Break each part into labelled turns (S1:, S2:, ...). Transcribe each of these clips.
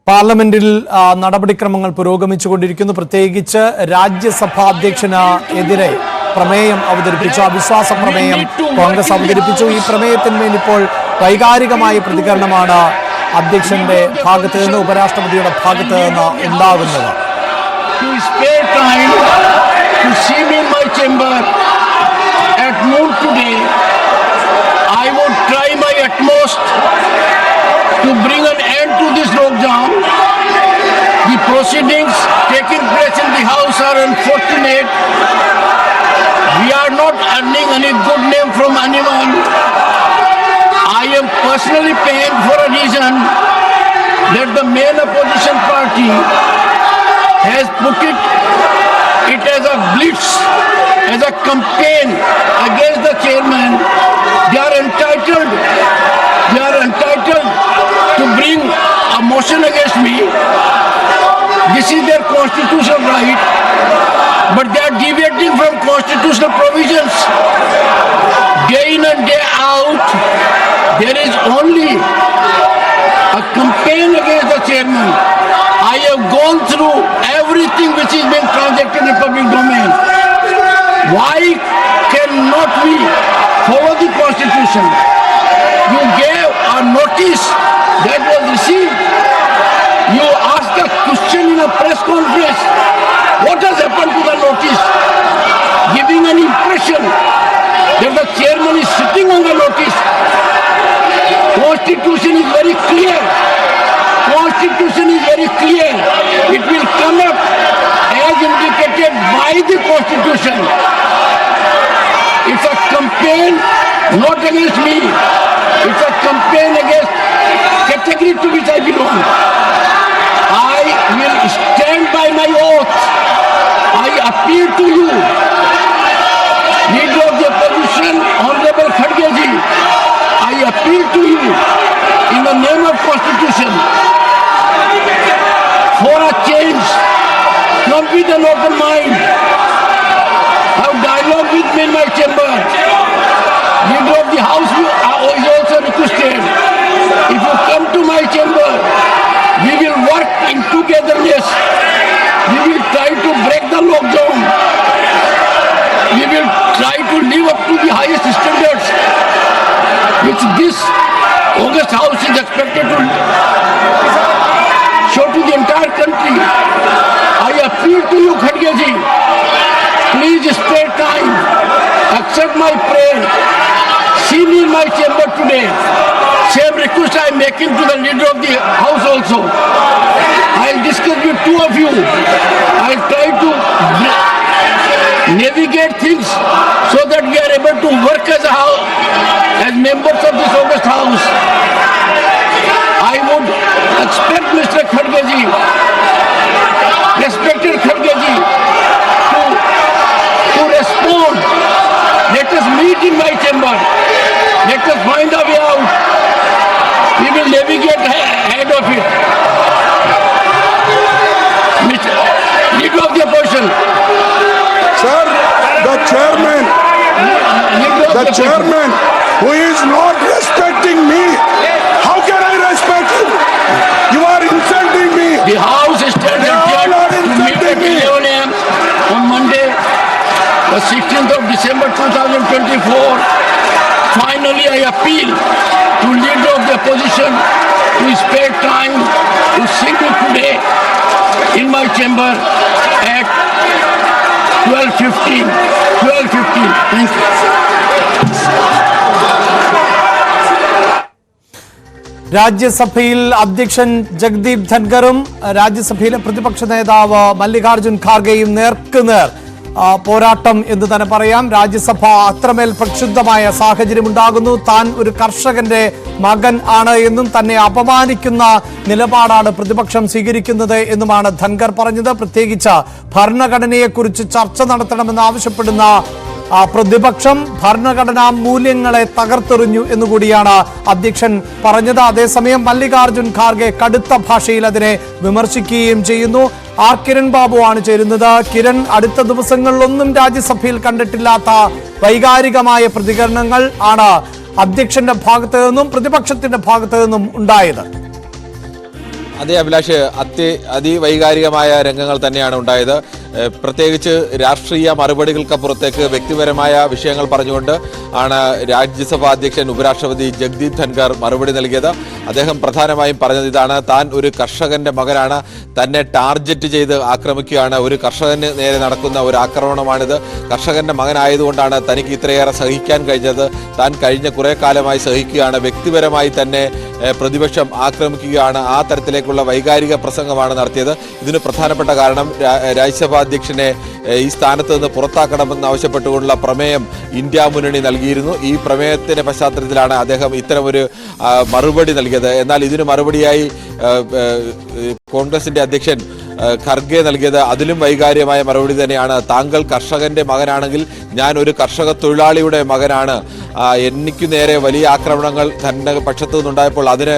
S1: പാർലമെന്റിൽ നടപടിക്രമങ്ങൾ പുരോഗമിച്ചുകൊണ്ടിരിക്കുന്നു. പ്രത്യേകിച്ച് രാജ്യസഭാ അധ്യക്ഷന് എതിരെ പ്രമേയം അവതരിപ്പിച്ചു. അവിശ്വാസ പ്രമേയം കോൺഗ്രസ് അവതരിപ്പിച്ചു. ഈ പ്രമേയത്തിന്മേൽ ഇപ്പോൾ വൈകാരികമായ പ്രതികരണമാണ് അധ്യക്ഷന്റെ ഭാഗത്ത് നിന്ന്, ഉപരാഷ്ട്രപതിയുടെ ഭാഗത്ത് നിന്ന് ഉണ്ടാകുന്നത്.
S2: To bring an end to this lockdown. The proceedings taking place in the House are unfortunate. We are not earning any good name from anyone. I am personally pained for a reason that the main opposition party has put it as a blitz, as a campaign against the chairman. They are entitled to bring a motion against me. This is their constitutional right, but they are deviating from constitutional provisions. Day in and day out, there is only a campaign against the chairman. I have gone through everything which is being transacted in public domain. Why cannot we follow the constitution? You gave a notice that was received. You asked a question in a press conference. What has happened to the notice? Giving an impression that the chairman is sitting on the notice. Constitution is very clear. Constitution is very clear. It will come up as indicated by the Constitution. It's a campaign not against me. It's a campaign against category to which I belong. I will stand by my oath. I appeal to you, Leader of the Opposition, Honorable Khadge ji. I appeal to you in the name of Constitution for a change. Come with an open mind. Have dialogue with me in my chamber. Leader of the House is also requested. If you come to my chamber, we will work in togetherness. We will try to break the lockdown. We will try to live up to the highest standards which this August House is expected to show to the entire country. I appeal to you, Khadge ji. Please spare time. Accept my prayer. See me in my chamber today. Same request I am making to the Leader of the House also. I will discuss with two of you. I will try to navigate things so that we are able to work as a house, as members of this August House. I would expect Mr. Khadge ji, respected Khadge ji, to respond. Let us meet in my chamber. Let us find a way out. We will navigate ahead of it. Mr. Leader of the Opposition.
S3: Sir, the chairman who is not respecting me, how can I respect him? You are insulting me.
S2: The House is standing here to meet at 11 a.m. on Monday, the 16th of December 2024. Finally, I appeal to Leader of the Opposition to spare time to see me today in my chamber at 12:15. Thank you.
S1: രാജ്യസഭയിൽ അധ്യക്ഷൻ ജഗ്ദീപ് ധൻഖറും രാജ്യസഭയിലെ പ്രതിപക്ഷ നേതാവ് മല്ലികാർജുൻ ഖാർഗെയും നേർക്കുനേർ പോരാട്ടം എന്ന് തന്നെ പറയാം. രാജ്യസഭ അത്രമേൽ പ്രക്ഷുബ്ധമായ സാഹചര്യമുണ്ടാകുന്നു. താൻ ഒരു കർഷകന്റെ മകൻ ആണ് എന്നും തന്നെ അപമാനിക്കുന്ന നിലപാടാണ് പ്രതിപക്ഷം സ്വീകരിക്കുന്നത് എന്നുമാണ് ധൻഖർ പറഞ്ഞത്. പ്രത്യേകിച്ച് ഭരണഘടനയെക്കുറിച്ച് ചർച്ച നടത്തണമെന്ന് ആവശ്യപ്പെടുന്ന പ്രതിപക്ഷം ഭരണഘടനാ മൂല്യങ്ങളെ തകർത്തെറിഞ്ഞു എന്നുകൂടിയാണ് അധ്യക്ഷൻ പറഞ്ഞത്. അതേസമയം മല്ലികാർജുൻ ഖാർഗെ കടുത്ത ഭാഷയിൽ അതിനെ വിമർശിക്കുകയും ചെയ്യുന്നു. ആർ കിരൺ ബാബു ആണ് ചേരുന്നത്. കിരൺ, അടുത്ത ദിവസങ്ങളിലൊന്നും രാജ്യസഭയിൽ കണ്ടിട്ടില്ലാത്ത വൈകാരികമായ പ്രതികരണങ്ങൾ ആണ് അധ്യക്ഷന്റെ ഭാഗത്തു നിന്നും പ്രതിപക്ഷത്തിന്റെ ഭാഗത്തു നിന്നും ഉണ്ടായത്.
S4: അതേ അഭിലാഷ്, അതിവൈകാരികമായ രംഗങ്ങൾ തന്നെയാണ് ഉണ്ടായത്. പ്രത്യേകിച്ച് രാഷ്ട്രീയ മറുപടികൾക്കപ്പുറത്തേക്ക് വ്യക്തിപരമായ വിഷയങ്ങൾ പറഞ്ഞുകൊണ്ട് ആണ് രാജ്യസഭാ അധ്യക്ഷൻ ഉപരാഷ്ട്രപതി ജഗ്ദീപ് ധൻഖർ മറുപടി നൽകിയത്. അദ്ദേഹം പ്രധാനമായും പറഞ്ഞത് ഇതാണ്: താൻ ഒരു കർഷകന്റെ മകനാണ്, തന്നെ ടാർഗറ്റ് ചെയ്ത് ആക്രമിക്കുകയാണ്, ഒരു കർഷകന് നേരെ നടക്കുന്ന ഒരു ആക്രമണമാണിത്. കർഷകന്റെ മകനായതുകൊണ്ടാണ് തനിക്ക് ഇത്രയേറെ സഹിക്കാൻ കഴിഞ്ഞത്. താൻ കഴിഞ്ഞ കുറെ കാലമായി സഹിക്കുകയാണ്. വ്യക്തിപരമായി തന്നെ പ്രതിപക്ഷം ആക്രമിക്കുകയാണ്. ആ തരത്തിലേക്കുള്ള വൈകാരിക പ്രസംഗമാണ് നടത്തിയത്. ഇതിന് പ്രധാനപ്പെട്ട കാരണം രാജ്യസഭാ അധ്യക്ഷനെ ഈ സ്ഥാനത്ത് നിന്ന് പുറത്താക്കണമെന്ന് ആവശ്യപ്പെട്ടുകൊണ്ടുള്ള പ്രമേയം ഇന്ത്യ മുന്നണി നൽകിയിരുന്നു. ഈ പ്രമേയത്തിന്റെ പശ്ചാത്തലത്തിലാണ് അദ്ദേഹം ഇത്തരമൊരു മറുപടി നൽകിയത്. എന്നാൽ ഇതിന് മറുപടിയായി കോൺഗ്രസിന്റെ അധ്യക്ഷൻ ഖർഗെ നൽകിയത് അതിലും വൈകാര്യമായ മറുപടി തന്നെയാണ്. താങ്കൾ കർഷകന്റെ മകനാണെങ്കിൽ ഞാൻ ഒരു കർഷക തൊഴിലാളിയുടെ മകനാണ്. എനിക്ക് നേരെ വലിയ ആക്രമണങ്ങൾ തന്റെ പക്ഷത്തു നിന്നുണ്ടായപ്പോൾ അതിന്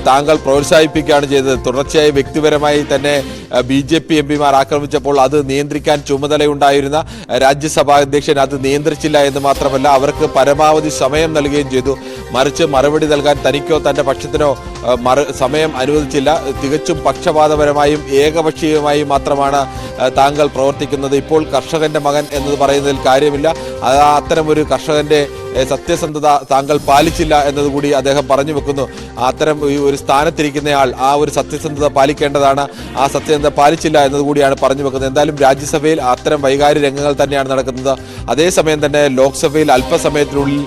S4: താങ്കൾ പ്രോത്സാഹിപ്പിക്കുകയാണ് ചെയ്തത്. തുടർച്ചയായി വ്യക്തിപരമായി തന്നെ BJP MPമാർ ആക്രമിച്ചപ്പോൾ അത് നിയന്ത്രിക്കാൻ ചുമതലയുണ്ടായിരുന്ന രാജ്യസഭാ അധ്യക്ഷൻ അത് നിയന്ത്രിച്ചില്ല എന്ന് മാത്രമല്ല, അവർക്ക് പരമാവധി സമയം നൽകുകയും ചെയ്തു. മറിച്ച് മറുപടി നൽകാൻ തനിക്കോ തന്റെ പക്ഷത്തിനോ സമയം അനുവദിച്ചില്ല. തികച്ചും പക്ഷപാതപരമായും ഏകപക്ഷീയമായും മാത്രമാണ് താങ്കൾ പ്രവർത്തിക്കുന്നത്. ഇപ്പോൾ കർഷകന്റെ മകൻ എന്നത് പറയുന്നതിൽ കാര്യമില്ല. അത്തരം ഒരു കർഷകന്റെ സത്യസന്ധത താങ്കൾ പാലിച്ചില്ല എന്നതുകൂടി അദ്ദേഹം പറഞ്ഞു വെക്കുന്നു. അത്തരം ഒരു സ്ഥാനത്തിരിക്കുന്നയാൾ ആ ഒരു സത്യസന്ധത പാലിക്കേണ്ടതാണ്. ആ സത്യസന്ധത പാലിച്ചില്ല എന്നതുകൂടിയാണ് പറഞ്ഞു വെക്കുന്നത്. എന്തായാലും രാജ്യസഭയിൽ അത്തരം വൈകാര്യ രംഗങ്ങൾ തന്നെയാണ് നടക്കുന്നത്. അതേസമയം തന്നെ ലോക്സഭയിൽ അല്പസമയത്തിനുള്ളിൽ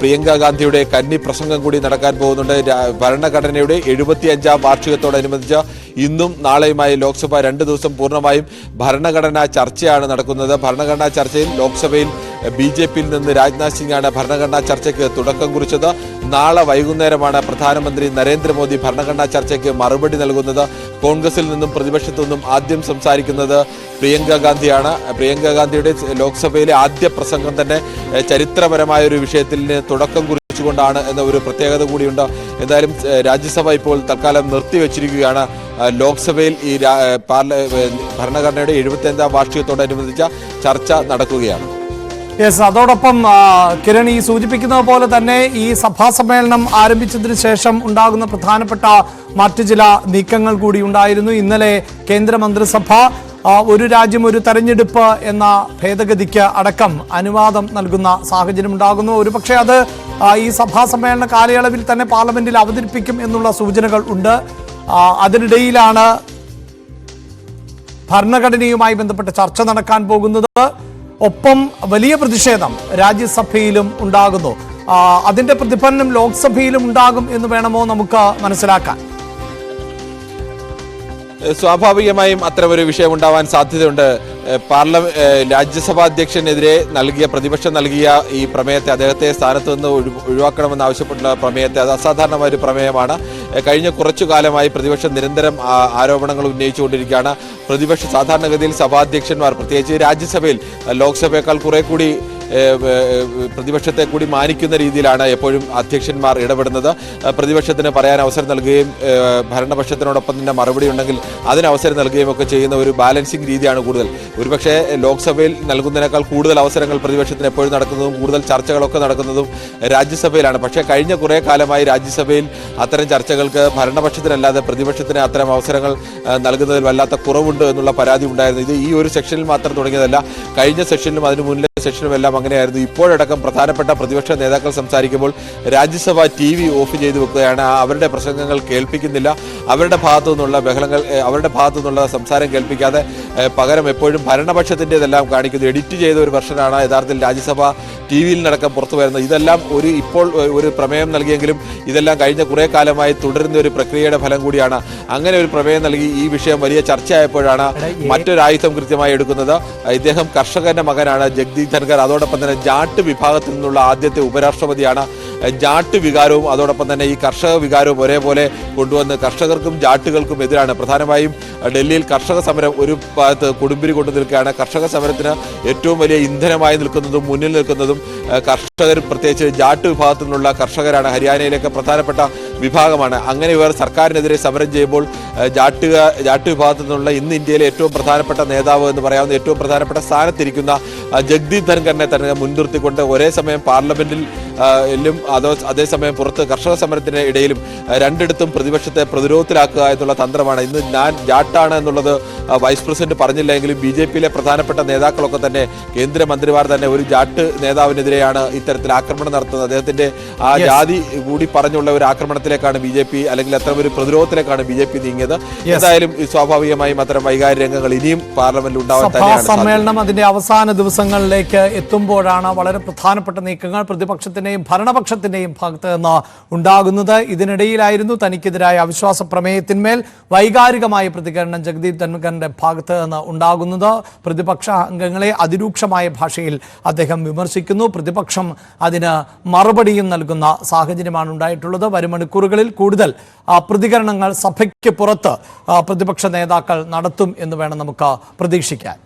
S4: പ്രിയങ്ക ഗാന്ധിയുടെ കന്നി പ്രസംഗം കൂടി നടക്കാൻ പോകുന്നുണ്ട്. ഭരണഘടനയുടെ 75ാം വാർഷികത്തോടനുബന്ധിച്ച് ഇന്നും നാളെയുമായി ലോക്സഭ 2 ദിവസം പൂർണ്ണമായും ഭരണഘടനാ ചർച്ചയാണ് നടക്കുന്നത്. ഭരണഘടനാ ചർച്ചയിൽ ലോക്സഭയിൽ BJPയിൽ നിന്ന് രാജ്നാഥ് സിംഗാണ് ഭരണഘടനാ ചർച്ചയ്ക്ക് തുടക്കം കുറിച്ചത്. നാളെ വൈകുന്നേരമാണ് പ്രധാനമന്ത്രി നരേന്ദ്രമോദി ഭരണഘടനാ ചർച്ചയ്ക്ക് മറുപടി നൽകുന്നത്. കോൺഗ്രസിൽ നിന്നും പ്രതിപക്ഷത്തു നിന്നും ആദ്യം സംസാരിക്കുന്നത് പ്രിയങ്ക ഗാന്ധിയാണ്. പ്രിയങ്ക ഗാന്ധിയുടെ ലോക്സഭയിലെ ആദ്യ പ്രസംഗം തന്നെ ചരിത്രപരമായ ഒരു വിഷയത്തിന് തുടക്കം കുറിച്ചുകൊണ്ടാണ് എന്ന ഒരു പ്രത്യേകത കൂടിയുണ്ട്. എന്തായാലും രാജ്യസഭ ഇപ്പോൾ തൽക്കാലം നിർത്തിവെച്ചിരിക്കുകയാണ്. ലോക്സഭയിൽ ഈ ഭരണഘടനയുടെ 75ാം വാർഷികത്തോടനുബന്ധിച്ച ചർച്ച നടക്കുകയാണ്.
S1: യെസ്, അതോടൊപ്പം കിരൺ ഈ സൂചിപ്പിക്കുന്നത് പോലെ തന്നെ ഈ സഭാ സമ്മേളനം ആരംഭിച്ചതിന് ശേഷം ഉണ്ടാകുന്ന പ്രധാനപ്പെട്ട മറ്റു ചില നീക്കങ്ങൾ കൂടി ഉണ്ടായിരുന്നു. ഇന്നലെ കേന്ദ്രമന്ത്രിസഭ ഒരു രാജ്യം ഒരു തെരഞ്ഞെടുപ്പ് എന്ന ഭേദഗതിക്ക് അടക്കം അനുവാദം നൽകുന്ന സാഹചര്യം ഉണ്ടാകുന്നു. ഒരുപക്ഷെ അത് ഈ സഭാ സമ്മേളന കാലയളവിൽ തന്നെ പാർലമെന്റിൽ അവതരിപ്പിക്കും എന്നുള്ള സൂചനകൾ ഉണ്ട്. അതിനിടയിലാണ് ഭരണഘടനയുമായി ബന്ധപ്പെട്ട ചർച്ച നടക്കാൻ പോകുന്നത്. ഒപ്പം വലിയ പ്രതിഷേധം രാജ്യസഭയിലും ഉണ്ടാകുന്നു. അതിന്റെ പ്രതിഫലനം ലോക്സഭയിലും ഉണ്ടാകും എന്ന് വേണമോ നമുക്ക് മനസ്സിലാക്കാൻ?
S4: സ്വാഭാവികമായും അത്തരമൊരു വിഷയം ഉണ്ടാവാൻ സാധ്യതയുണ്ട്. രാജ്യസഭാ അധ്യക്ഷനെതിരെ പ്രതിപക്ഷം നൽകിയ ഈ പ്രമേയത്തെ, അദ്ദേഹത്തെ സ്ഥാനത്ത് നിന്ന് ഒഴിവാക്കണമെന്ന് ആവശ്യപ്പെട്ടുള്ള പ്രമേയത്തെ, അത് അസാധാരണമായ ഒരു പ്രമേയമാണ്. കഴിഞ്ഞ കുറച്ചു കാലമായി പ്രതിപക്ഷം നിരന്തരം ആരോപണങ്ങൾ ഉന്നയിച്ചുകൊണ്ടിരിക്കുകയാണ്. സാധാരണഗതിയിൽ സഭാധ്യക്ഷന്മാർ, പ്രത്യേകിച്ച് രാജ്യസഭയിൽ ലോക്സഭയേക്കാൾ കുറെ കൂടി പ്രതിപക്ഷത്തെ കൂടി മാനിക്കുന്ന രീതിയിലാണ് എപ്പോഴും അധ്യക്ഷന്മാർ ഇടപെടുന്നത്. പ്രതിപക്ഷത്തിന് പറയാൻ അവസരം നൽകുകയും ഭരണപക്ഷത്തിനോടൊപ്പം തന്നെ മറുപടി ഉണ്ടെങ്കിൽ അതിന് അവസരം നൽകുകയും ഒക്കെ ചെയ്യുന്ന ഒരു ബാലൻസിംഗ് രീതിയാണ് കൂടുതൽ. ഒരുപക്ഷെ ലോക്സഭയിൽ നൽകുന്നതിനേക്കാൾ കൂടുതൽ അവസരങ്ങൾ പ്രതിപക്ഷത്തിന് എപ്പോഴും നടക്കുന്നതും കൂടുതൽ ചർച്ചകളൊക്കെ നടക്കുന്നതും രാജ്യസഭയിലാണ്. പക്ഷേ കഴിഞ്ഞ കുറേ കാലമായി രാജ്യസഭയിൽ അത്തരം ചർച്ചകൾക്ക് ഭരണപക്ഷത്തിനല്ലാതെ പ്രതിപക്ഷത്തിന് അത്തരം അവസരങ്ങൾ നൽകുന്നതിൽ വല്ലാത്ത കുറവുണ്ട് എന്നുള്ള പരാതി ഉണ്ടായിരുന്നു. ഇത് ഈ ഒരു സെക്ഷനിൽ മാത്രം തുടങ്ങിയതല്ല, കഴിഞ്ഞ സെഷനിലും അതിനു മുന്നിലെ സെഷനും എല്ലാം അങ്ങനെയായിരുന്നു. ഇപ്പോഴടക്കം പ്രധാനപ്പെട്ട പ്രതിപക്ഷ നേതാക്കൾ സംസാരിക്കുമ്പോൾ രാജ്യസഭ TV ഓഫ് ചെയ്തു വെക്കുകയാണ്. അവരുടെ പ്രസംഗങ്ങൾ കേൾപ്പിക്കുന്നില്ല. അവരുടെ ഭാഗത്തു നിന്നുള്ള ബഹളങ്ങൾ, അവരുടെ ഭാഗത്തു നിന്നുള്ള സംസാരം കേൾപ്പിക്കാതെ പകരം എപ്പോഴും ഭരണപക്ഷത്തിൻ്റെതെല്ലാം കാണിക്കുന്നു. എഡിറ്റ് ചെയ്ത ഒരു വെർഷനാണ് യഥാർത്ഥത്തിൽ രാജ്യസഭ TV-യിൽ നടക്കം പുറത്തു വരുന്നത്. ഇതെല്ലാം ഇപ്പോൾ ഒരു പ്രമേയം നൽകിയെങ്കിലും ഇതെല്ലാം കഴിഞ്ഞ കുറേ കാലമായി തുടരുന്ന ഒരു പ്രക്രിയയുടെ ഫലം കൂടിയാണ്. അങ്ങനെ ഒരു പ്രമേയം നൽകി ഈ വിഷയം വലിയ ചർച്ചയായപ്പോഴാണ് മറ്റൊരു ആയുധം കൃത്യമായി എടുക്കുന്നത്. ഇദ്ദേഹം കർഷകന്റെ മകനാണ്, ജഗ്ദീപ് ധൻഖർ. അതോടൊപ്പം തന്നെ ജാട്ട് വിഭാഗത്തിൽ നിന്നുള്ള ആദ്യത്തെ ഉപരാഷ്ട്രപതിയാണ്. ജാട്ട് വികാരവും അതോടൊപ്പം തന്നെ ഈ കർഷക വികാരവും ഒരേപോലെ കൊണ്ടുവന്ന് കർഷകർക്കും ജാട്ടുകൾക്കും എതിരാണ്. പ്രധാനമായും ഡൽഹിയിൽ കർഷക സമരം ഒരു ഭാഗത്ത് കൊടുമ്പിരി കൊണ്ടു നിൽക്കുകയാണ്. കർഷക സമരത്തിന് ഏറ്റവും വലിയ ഇന്ധനമായി നിൽക്കുന്നതും മുന്നിൽ നിൽക്കുന്നതും കർഷകർ, പ്രത്യേകിച്ച് ജാട്ട് വിഭാഗത്തിൽ നിന്നുള്ള കർഷകരാണ്. ഹരിയാനയിലേക്ക് പ്രധാനപ്പെട്ട വിഭാഗമാണ്. അങ്ങനെ ഇവർ സർക്കാരിനെതിരെ സമരം ചെയ്യുമ്പോൾ ജാട്ട് വിഭാഗത്തിൽ നിന്നുള്ള ഇന്ന് ഇന്ത്യയിലെ ഏറ്റവും പ്രധാനപ്പെട്ട നേതാവ് എന്ന് പറയാവുന്ന ഏറ്റവും പ്രധാനപ്പെട്ട സ്ഥാനത്തിരിക്കുന്ന ജഗ്ദീപ് ധൻഖറിനെ തന്നെ മുൻനിർത്തിക്കൊണ്ട് ഒരേ സമയം പാർലമെന്റിൽ അതേസമയം പുറത്ത് കർഷക സമരത്തിന് ഇടയിലും രണ്ടിടത്തും പ്രതിപക്ഷത്തെ പ്രതിരോധത്തിലാക്കുക എന്നുള്ള തന്ത്രമാണ്. ഇന്ന് ഞാൻ ജാട്ടാണ് എന്നുള്ളത് വൈസ് പ്രസിഡന്റ് പറഞ്ഞില്ലെങ്കിലും BJPയിലെ പ്രധാനപ്പെട്ട നേതാക്കളൊക്കെ തന്നെ, കേന്ദ്രമന്ത്രിമാർ തന്നെ ഒരു ജാട്ട് നേതാവിനെതിരെയാണ് ഇത്തരത്തിൽ ആക്രമണം നടത്തുന്നത്. അദ്ദേഹത്തിന്റെ ആ ജാതി കൂടി പറഞ്ഞുള്ള ഒരു ആക്രമണത്തിലേക്കാണ് BJP, അല്ലെങ്കിൽ അത്തരം ഒരു പ്രതിരോധത്തിലേക്കാണ് BJP നീങ്ങിയത്. എന്തായാലും സ്വാഭാവികമായും അത്തരം വൈകാരിക രംഗങ്ങൾ ഇനിയും പാർലമെന്റിൽ ഉണ്ടാവാൻ തന്നെയാണ്.
S1: സമ്മേളനം അതിന്റെ അവസാന ദിവസങ്ങളിലേക്ക് എത്തുമ്പോഴാണ് വളരെ പ്രധാനപ്പെട്ട നീക്കങ്ങൾ പ്രതിപക്ഷത്തിന്റെയും ഭരണപക്ഷത്തിന്റെയും ഭാഗത്ത് നിന്ന് ഉണ്ടാകുന്നത്. ഇതിനിടയിലായിരുന്നു തനിക്കെതിരായ അവിശ്വാസ പ്രമേയത്തിന്മേൽ വൈകാരികമായ പ്രതികരണം ജഗ്ദീപ് ധൻഖറിന്റെ ഭാഗത്ത് നിന്ന് ഉണ്ടാകുന്നത്. പ്രതിപക്ഷ അംഗങ്ങളെ അതിരൂക്ഷമായ ഭാഷയിൽ അദ്ദേഹം വിമർശിക്കുന്നു. പ്രതിപക്ഷം അതിന് മറുപടിയും നൽകുന്ന സാഹചര്യമാണ് ഉണ്ടായിട്ടുള്ളത്. വരും മണിക്കൂറുകളിൽ കൂടുതൽ പ്രതികരണങ്ങൾ സഭയ്ക്ക് പുറത്ത് പ്രതിപക്ഷ നേതാക്കൾ നടത്തും എന്ന് വേണം നമുക്ക് പ്രതീക്ഷിക്കാൻ.